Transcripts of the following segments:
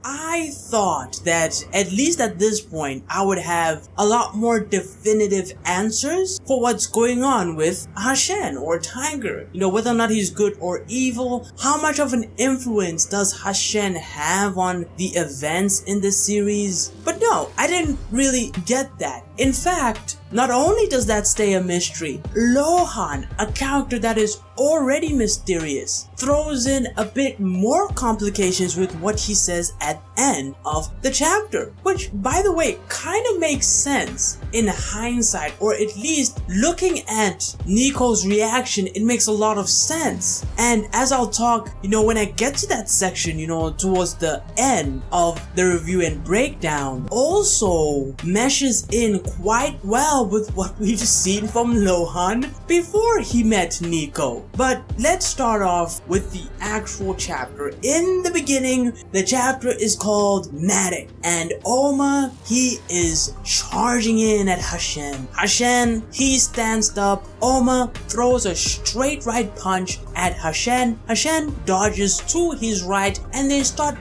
I thought that at least at this point I would have a lot more definitive answers for what's going on with Hushen or Tiger. Whether or not he's good or evil, how much of an influence does Hushen have on the events in the series? But no, I didn't really get that. In fact, not only does that stay a mystery, Luohan, a character that is already mysterious, throws in a bit more complications with what he says at the end of the chapter, which, by the way, kind of makes sense in hindsight, or at least looking at Niko's reaction, it makes a lot of sense. And as I'll talk, when I get to that section, towards the end of the review and breakdown, also meshes in quite well with what we've seen from Luohan before he met Niko. But let's start off with the actual chapter. In the beginning, the chapter is called Matic, and Ohma, he is charging in at Hushen. Hushen, he stands up. Ohma throws a straight right punch at Hushen. Hushen dodges to his right, and they start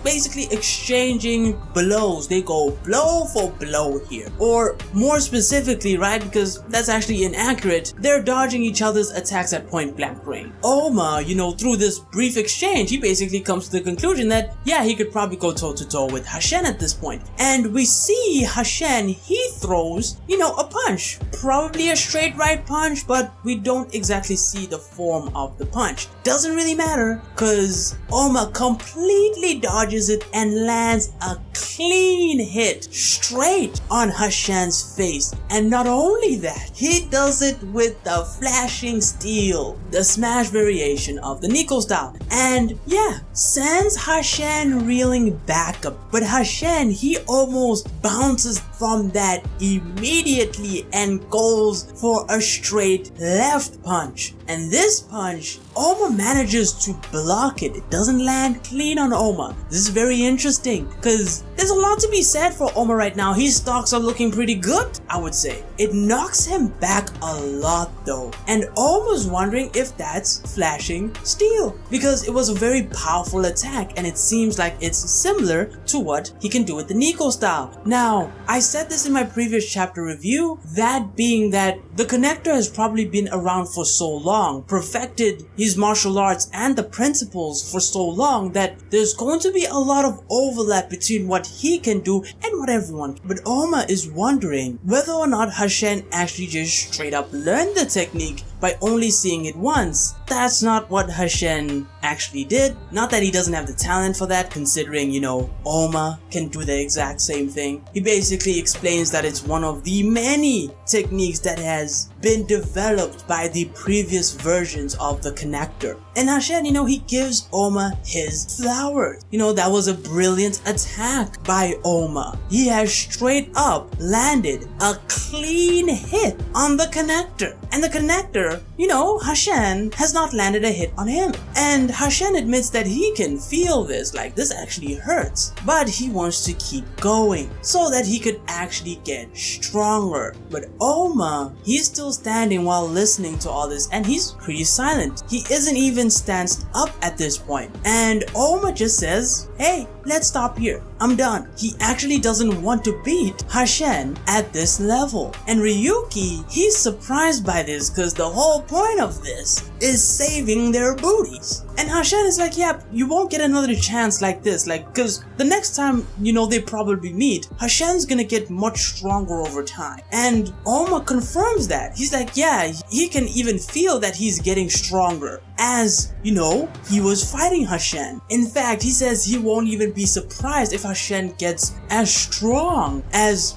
basically exchanging blows. They go blow for blow here. Or more specifically, right, because that's actually inaccurate, they're dodging each other's attacks at point blank range. Ohma, through this brief exchange, he basically comes to the conclusion that, yeah, he could probably go toe to toe with Hushen at this point. And we see Hushen, he throws, a punch. Probably a straight right punch, but we don't exactly see the form of the punch. Doesn't really matter, cause Ohma completely dodges it and lands a clean hit straight on Hushen's face. And not only that, he does it with the flashing steel, the smash variation of the Niko style. And yeah, sends Hushen reeling back up. But Hushen, he almost bounces from that immediately and goes for a straight left punch. And this punch, Ohma manages to block it. It doesn't land clean on Ohma. This is very interesting because there's a lot to be said for Ohma right now. His stocks are looking pretty good, I would say. It knocks him back a lot though. And Ohma's wondering if that's flashing steel, because it was a very powerful attack and it seems like it's similar to what he can do with the Niko style. Now, I said this in my previous chapter review, that being that the connector has probably been around for so long, perfected his martial arts and the principles for so long, that there's going to be a lot of overlap between what he can do and what everyone can. But Ohma is wondering whether or not Hushen actually just straight up learned the technique by only seeing it once. That's not what Hushen actually did. Not that he doesn't have the talent for that, considering, Ohma can do the exact same thing. He basically explains that it's one of the many techniques that has been developed by the previous versions of the connector. And Hushen, he gives Ohma his flowers. That was a brilliant attack by Ohma. He has straight up landed a clean hit on the connector. And the connector, Hushen has not landed a hit on him. And Hushen admits that he can feel this, like this actually hurts. But he wants to keep going so that he could actually get stronger. But Ohma, he's still standing while listening to all this, and he's pretty silent. He isn't even stanced up at this point. And Ohma just says, hey, let's stop here. I'm done. He actually doesn't want to beat Hushen at this level. And Ryuki, he's surprised by this because the whole point of this is saving their booties. And Hushen is like, yeah, you won't get another chance like this, because the next time, they probably meet, Hushen's gonna get much stronger over time. And Ohma confirms that. He's like, yeah, he can even feel that he's getting stronger as, he was fighting Hushen. In fact, he says he won't even be surprised if Hushen gets as strong as,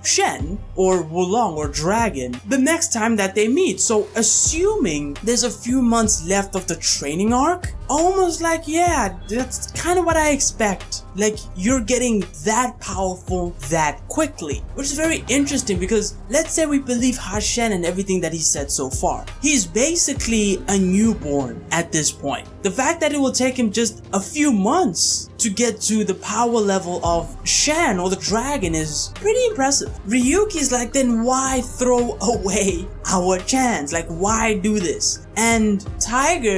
Shen or Wulong or Dragon the next time that they meet. So assuming there's a few months left of the training arc, almost like, yeah, that's kind of what I expect. Like, you're getting that powerful that quickly, which is very interesting because let's say we believe Hushen and everything that he said so far. He's basically a newborn at this point. The fact that it will take him just a few months to get to the power level of Shen or the dragon is pretty impressive. Ryuki's like, then why throw away our chance? Like, why do this? And Tiger,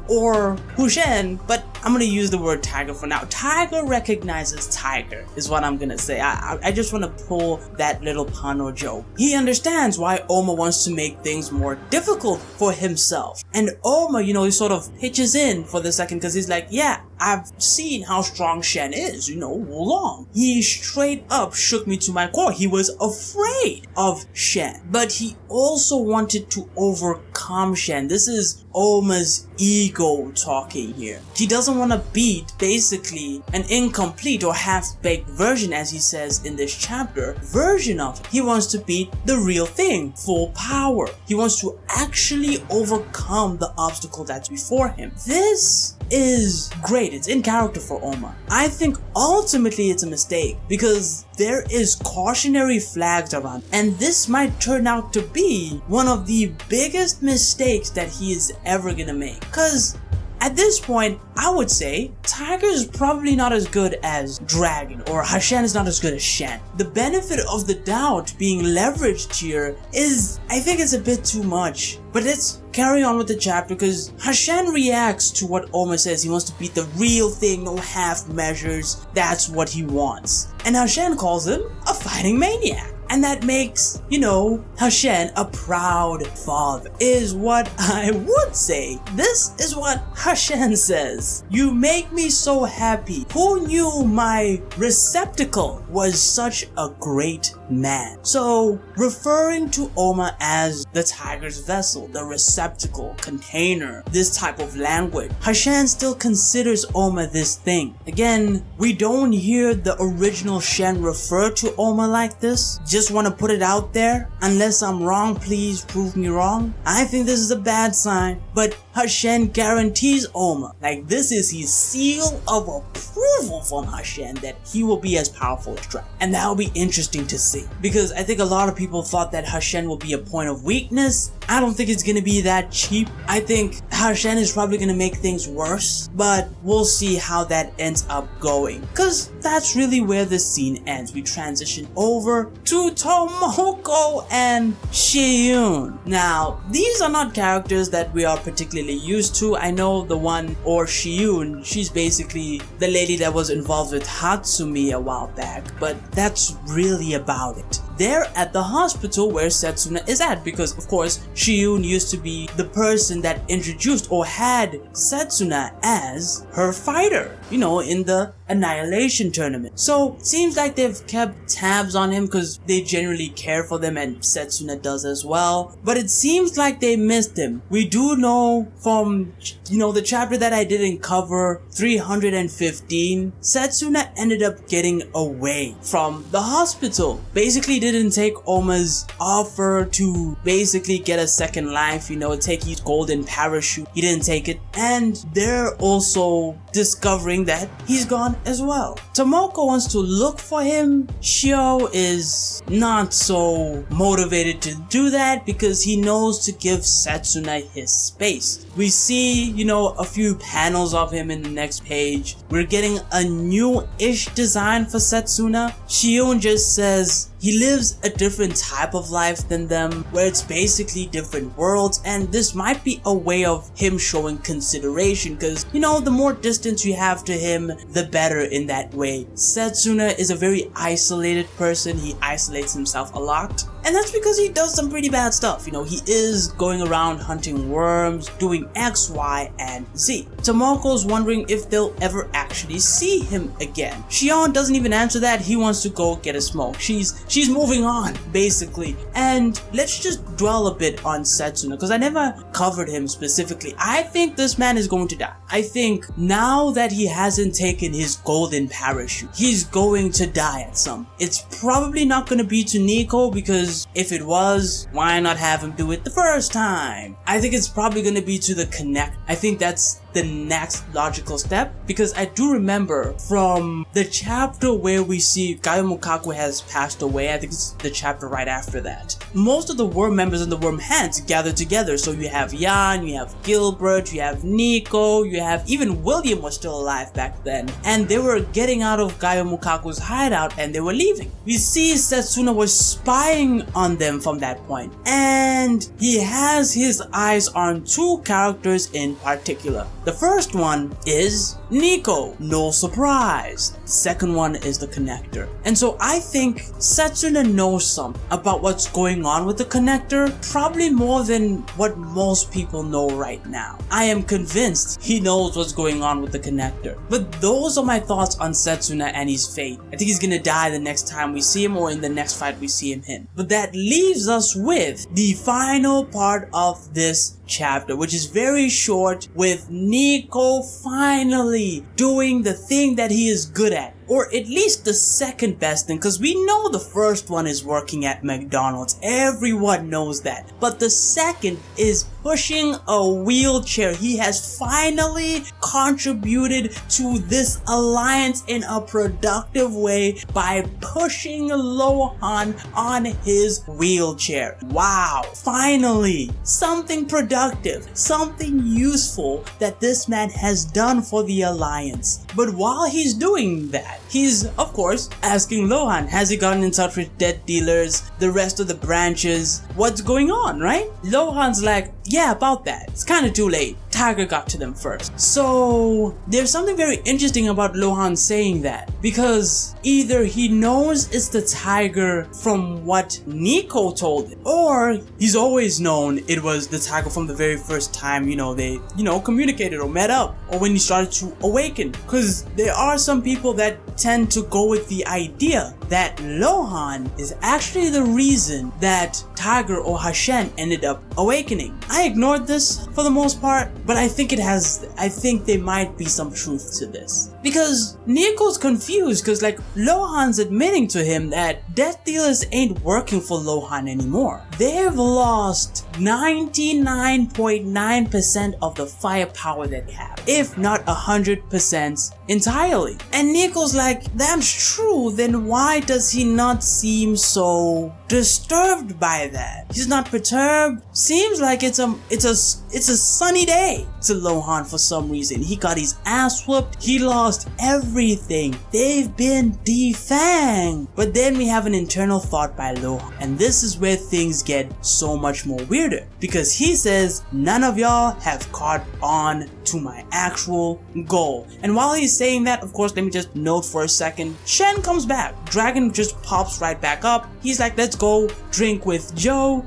or Hushen, but I'm gonna use the word Tiger for now. Tiger recognizes Tiger is what I'm gonna say. I just want to pull that little pun or joke. He understands why Ohma wants to make things more difficult for himself. And Ohma, he sort of pitches in for the second because he's like, yeah, I've seen how strong Shen is, Luohan. He straight up shook me to my core. He was afraid of Shen, but he also wanted to overcome Shen. This is Ohma's ego talking here. He doesn't want to beat basically an incomplete or half-baked version, as he says in this chapter, version of it. He wants to beat the real thing, full power. He wants to actually overcome the obstacle that's before him. This is great. It's in character for Ohma. I think ultimately it's a mistake because there is cautionary flags around, and this might turn out to be one of the biggest mistakes that he is ever gonna make. Because at this point, I would say Tiger is probably not as good as Dragon, or Hushen is not as good as Shen. The benefit of the doubt being leveraged here is, I think it's a bit too much. But let's carry on with the chapter because Hushen reacts to what Ohma says. He wants to beat the real thing, no half measures. That's what he wants. And Hushen calls him a fighting maniac. And that makes, Hushen a proud father, is what I would say. This is what Hushen says. You make me so happy. Who knew my receptacle was such a great man? So, referring to Ohma as the tiger's vessel, the receptacle, container, this type of language, Hushen still considers Ohma this thing. Again, we don't hear the original Shen refer to Ohma like this. Just want to put it out there. Unless I'm wrong, please prove me wrong. I think this is a bad sign, but Hushen guarantees Ohma, like this is his seal of approval from Hushen, that he will be as powerful as Dragon. And that will be interesting to see, because I think a lot of people thought that Hushen will be a point of weakness. I don't think it's gonna be that cheap. I think Hushen is probably gonna make things worse, but we'll see how that ends up going, because that's really where the scene ends. We transition over to Tomoko and Shiyun. Now, these are not characters that we are particularly used to. I know the one, or Shiyun, she's basically the lady that was involved with Hatsumi a while back, but that's really about it. They're at the hospital where Setsuna is at, because of course Shiyun used to be the person that introduced or had Setsuna as her fighter, in the Annihilation tournament. So seems like they've kept tabs on him because they generally care for them, and Setsuna does as well. But it seems like they missed him. We do know from, the chapter that I didn't cover, 315, Setsuna ended up getting away from the hospital. Basically didn't take Ohma's offer to basically get a second life, take his golden parachute. He didn't take it. And they're also discovering that he's gone as well. Tomoko wants to look for him. Shio is not so motivated to do that because he knows to give Setsuna his space. We see, a few panels of him in the next page. We're getting a new-ish design for Setsuna. Shion just says he lives a different type of life than them, where it's basically different worlds, and this might be a way of him showing consideration because, the more distance you have to him, the better in that way. Setsuna is a very isolated person. He isolates himself a lot, and that's because he does some pretty bad stuff. He is going around hunting worms, doing X, Y, and Z. Tomoko's wondering if they'll ever actually see him again. Shion doesn't even answer that. He wants to go get a smoke. She's moving on, basically. And let's just dwell a bit on Setsuna, because I never covered him specifically. I think this man is going to die. I think now that he hasn't taken his golden parachute, he's going to die at some. It's probably not going to be to Niko, because if it was, why not have him do it the first time? I think it's probably going to be to the Connect. I think that's the next logical step, because I do remember from the chapter where we see Gayomukaku has passed away, I think it's the chapter right after that, most of the worm members and the worm hands gather together. So you have Yan, you have Gilbert, you have Niko, you have even William was still alive back then, and they were getting out of Gayomukaku's hideout and they were leaving. We see Setsuna was spying on them from that point, and he has his eyes on two characters in particular. The first one is Niko, no surprise. The second one is the connector. And so I think Setsuna knows something about what's going on with the connector, probably more than what most people know right now. I am convinced he knows what's going on with the connector. But those are my thoughts on Setsuna and his fate. I think he's gonna die the next time we see him, or in the next fight we see him in. But that leaves us with the final part of this chapter, which is very short, with Niko finally doing the thing that he is good at, or at least the second best thing, because we know the first one is working at McDonald's. Everyone knows that. But the second is pushing a wheelchair. He has finally contributed to this alliance in a productive way by pushing Luohan on his wheelchair. Wow. Finally, something productive, something useful that this man has done for the alliance. But while he's doing that, he's, of course, asking Luohan, has he gotten in touch with debt dealers, the rest of the branches? What's going on, right? Luohan's like, yeah, about that. It's kind of too late. Tiger got to them first. So there's something very interesting about Luohan saying that, because either he knows it's the tiger from what Niko told him, or he's always known it was the tiger from the very first time, they, communicated or met up, or when he started to awaken. Because there are some people that tend to go with the idea that Luohan is actually the reason that Tiger or Hushen ended up awakening. I ignored this for the most part, but I think there might be some truth to this. Because Niko's confused, because Luohan's admitting to him that death dealers ain't working for Luohan anymore. They've lost 99.9% of the firepower that they have, if not 100% entirely. And Niko's like, that's true, then why does he not seem so disturbed by that? He's not perturbed. Seems like it's a sunny day to Luohan for some reason. He got his ass whooped. He lost everything. They've been defanged. But then we have an internal thought by Luohan, and this is where things get so much more weirder, because he says, none of y'all have caught on to my actual goal. And while he's saying that, of course, let me just note for a second, Shen comes back. Dragon just pops right back up. He's like, let's go drink with Joe.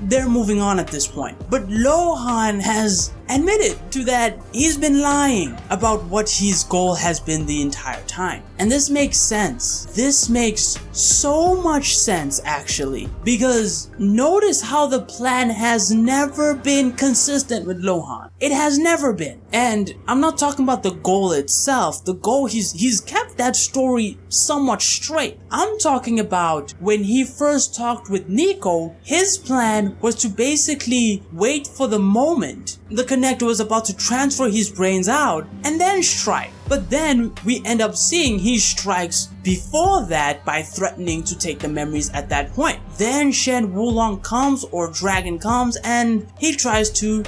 They're moving on at this point. But Luohan has admitted to that he's been lying about what his goal has been the entire time. And this makes sense. This makes so much sense, actually, because notice how the plan has never been consistent with Luohan. It has never been. And I'm not talking about the goal itself. The goal, he's kept that story somewhat straight. I'm talking about when he first talked with Niko, his plan was to basically wait for the moment the connector was about to transfer his brains out and then strike. But then we end up seeing he strikes before that by threatening to take the memories at that point. Then Shen Wulong comes, or Dragon comes, and he tries to,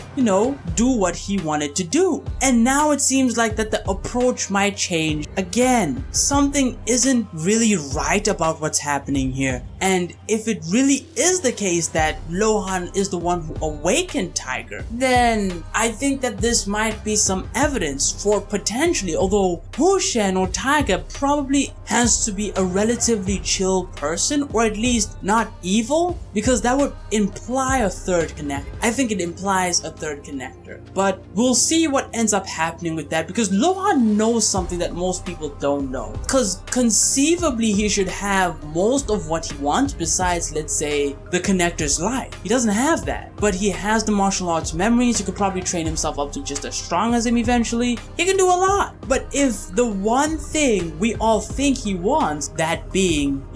do what he wanted to do. And now it seems like that the approach might change again. Something isn't really right about what's happening here. And if it really is the case that Luohan is the one who awakened Tiger, then I think that this might be some evidence for potentially, although Hushen or Tiger probably has to be a relatively chill person, or at least not evil, because that would imply a third connector. I think it implies a third connector. But we'll see what ends up happening with that, because Luohan knows something that most people don't know. Because conceivably he should have most of what he wants besides, let's say, the connector's life. He doesn't have that. But he has the martial arts memories. He could probably train himself up to just as strong as him eventually. He can do a lot. But if the one thing we all think he wants, that being,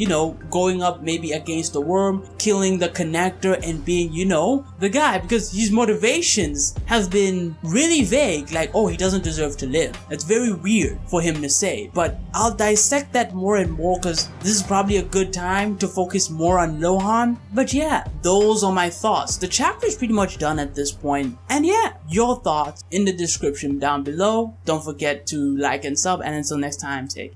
going up maybe against the worm, killing the connector, and being, the guy, because his motivations have been really vague, like, oh, he doesn't deserve to live. That's very weird for him to say, but I'll dissect that more and more, because this is probably a good time to focus more on Luohan. But yeah, those are my thoughts. The chapter is pretty much done at this point, and yeah, your thoughts in the description down below. Don't forget to like and sub, and until next time, take